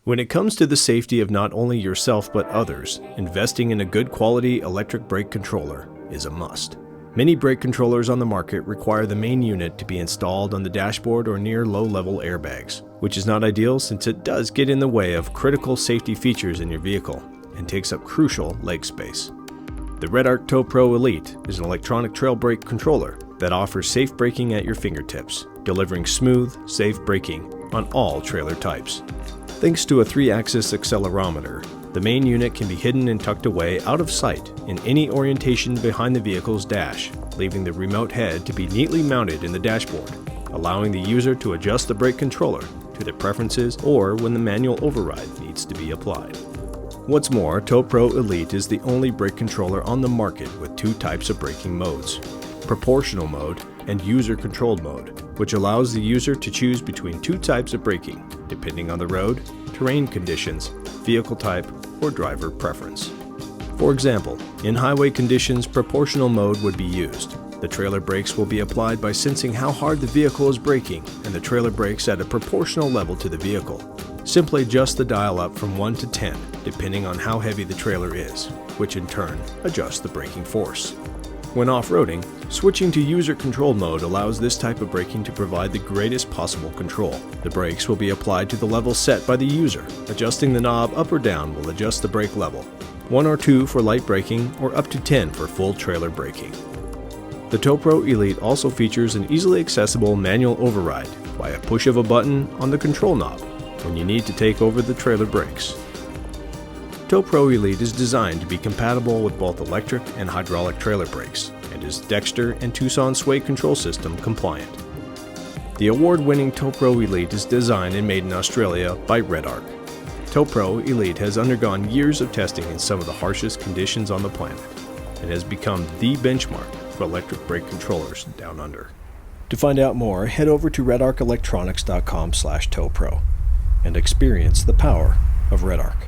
When it comes to the safety of not only yourself but others, investing in a good quality electric brake controller is a must. Many brake controllers on the market require the main unit to be installed on the dashboard or near low-level airbags, which is not ideal since it does get in the way of critical safety features in your vehicle and takes up crucial leg space. The REDARC Tow-Pro Elite is an electronic trail brake controller that offers safe braking at your fingertips, delivering smooth, safe braking on all trailer types. Thanks to a 3-axis accelerometer, the main unit can be hidden and tucked away out of sight in any orientation behind the vehicle's dash, leaving the remote head to be neatly mounted in the dashboard, allowing the user to adjust the brake controller to their preferences or when the manual override needs to be applied. What's more, Tow-Pro Elite is the only brake controller on the market with 2 types of braking modes: proportional mode and user-controlled mode, which allows the user to choose between 2 types of braking, depending on the road, terrain conditions, vehicle type, or driver preference. For example, in highway conditions, proportional mode would be used. The trailer brakes will be applied by sensing how hard the vehicle is braking, and the trailer brakes at a proportional level to the vehicle. Simply adjust the dial up from 1 to 10, depending on how heavy the trailer is, which in turn adjusts the braking force. When off-roading, switching to user-controlled mode allows this type of braking to provide the greatest possible control. The brakes will be applied to the level set by the user. Adjusting the knob up or down will adjust the brake level. 1 or 2 for light braking, or up to 10 for full trailer braking. The Tow-Pro Elite also features an easily accessible manual override by a push of a button on the control knob when you need to take over the trailer brakes. Tow-Pro Elite is designed to be compatible with both electric and hydraulic trailer brakes and is Dexter and Tucson sway control system compliant. The award-winning Tow-Pro Elite is designed and made in Australia by REDARC. Tow-Pro Elite has undergone years of testing in some of the harshest conditions on the planet and has become the benchmark for electric brake controllers down under. To find out more, head over to redarcelectronics.com/towpro and experience the power of REDARC.